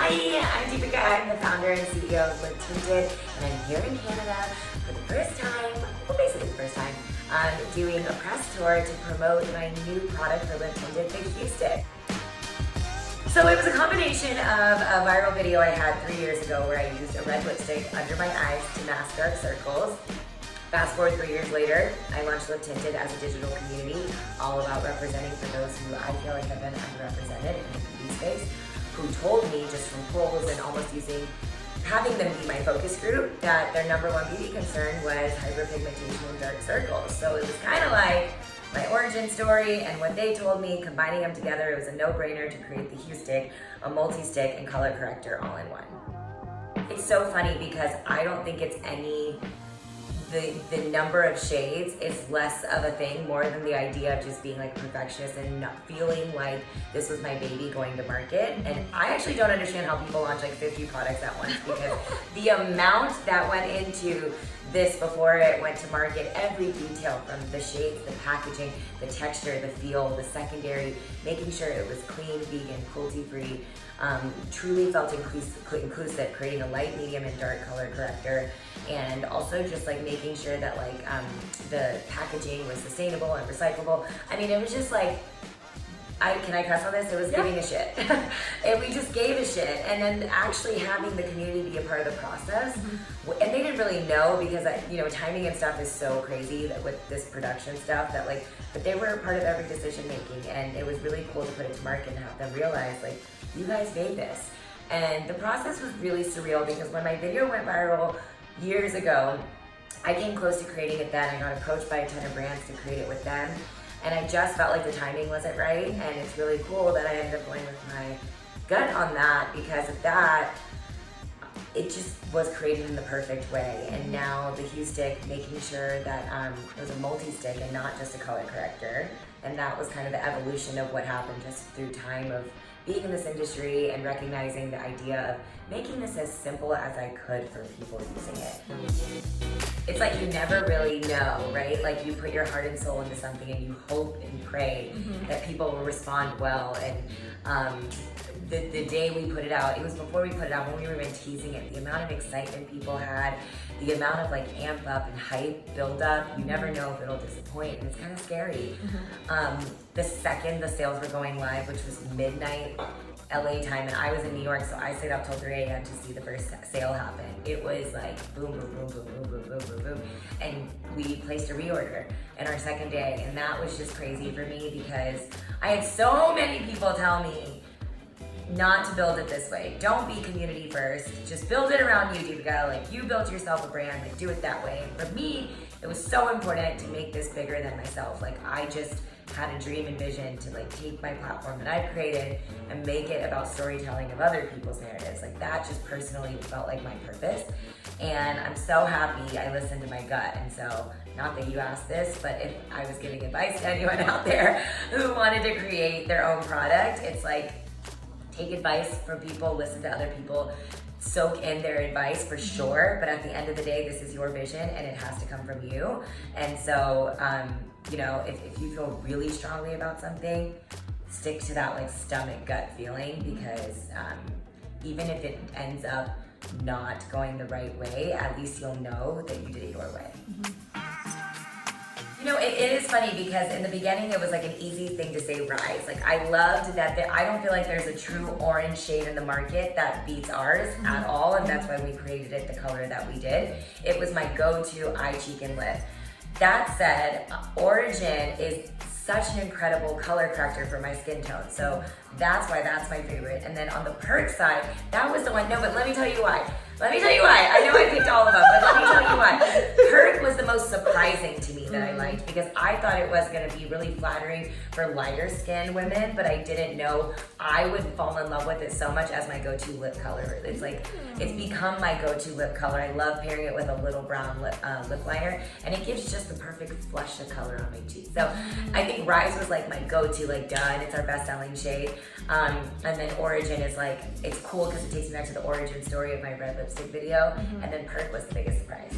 Hi, I'm Deepica. I'm the founder and CEO of Tinted, and I'm here in Canada for the first time, well, basically the first time, doing a press tour to promote my new product for Lip Tinted, the Hue Stick. So it was a combination of a viral video I had 3 years ago where I used a red lipstick under my eyes to mask dark circles. Fast forward 3 years later, I launched Lip Tinted as a digital community, all about representing for those who I feel like have been underrepresented in the beauty space, who told me just from polls and almost having them be my focus group that their number one beauty concern was hyperpigmentation and dark circles. So it was kind of like my origin story and what they told me, combining them together, it was a no-brainer to create the Hue Stick, a multi-stick and color corrector all in one. It's so funny because I don't think it's the number of shades is less of a thing more than the idea of just being like a perfectionist and not feeling like this was my baby going to market. And I actually don't understand how people launch like 50 products at once because the amount that went into this before it went to market, every detail from the shades, the packaging, the texture, the feel, the secondary, making sure it was clean, vegan, cruelty-free, truly felt inclusive, creating a light, medium, and dark color corrector, and also just like making sure that like the packaging was sustainable and recyclable. I mean, it was just like, can I cuss on this? It was giving a shit. And we just gave a shit. And then actually having the community be a part of the process. And they didn't really know because, timing and stuff is so crazy that with this production stuff that like, but they were a part of every decision making. And it was really cool to put it to market and have them realize like, you guys made this. And the process was really surreal because when my video went viral years ago, I came close to creating it then. I got approached by a ton of brands to create it with them. And I just felt like the timing wasn't right, and it's really cool that I ended up going with my gut on that because of that. It just was created in the perfect way, and now the Hue Stick, making sure that it was a multi-stick and not just a color corrector, and that was kind of the evolution of what happened just through time of being in this industry and recognizing the idea of making this as simple as I could for people using it. It's like you never really know, right? Like you put your heart and soul into something and you hope and pray that people will respond well. And the day we put it out, it was before we put it out, when we were even teasing it, the amount of excitement people had, the amount of like amp up and hype build up, you never know if it'll disappoint, and it's kind of scary. The second the sales were going live, which was midnight LA time, and I was in New York, so I stayed up till 3 a.m. to see the first sale happen. It was like boom, boom, boom, boom, boom, boom, boom, boom, boom. And we placed a reorder in our second day, and that was just crazy for me because I had so many people tell me not to build it this way. Don't be community first. Just build it around you, Deepica. Like you built yourself a brand, like do it that way. And for me, it was so important to make this bigger than myself. Like I just had a dream and vision to like take my platform that I've created and make it about storytelling of other people's narratives. Like that just personally felt like my purpose. And I'm so happy I listened to my gut. And so, not that you asked this, but if I was giving advice to anyone out there who wanted to create their own product, it's like, take advice from people, listen to other people, soak in their advice for sure, but at the end of the day, this is your vision and it has to come from you. And so, if you feel really strongly about something, stick to that like stomach gut feeling because even if it ends up not going the right way, at least you'll know that you did it your way. It is funny because in the beginning it was like an easy thing to say rise. Like I loved that I don't feel like there's a true orange shade in the market that beats ours at all, and that's why we created it the color that we did. It was my go-to eye, cheek, and lip. That said, Origin is such an incredible color corrector for my skin tone, so that's why that's my favorite. And then on the Perk side, that was the one, no, but let me tell you why. I know I picked all of them, but let me tell you why. Perk was the most surprising to me that I liked because I thought it was gonna be really flattering for lighter skinned women, but I didn't know I would fall in love with it so much as my go-to lip color. It's like, it's become my go-to lip color. I love pairing it with a little brown lip liner, and it gives just the perfect flush of color on my cheeks. So I think Rise was like my go-to, like done, it's our best-selling shade. And then Origin is like, it's cool because it takes me back to the origin story of my red lipstick video, and then Perk was the biggest surprise.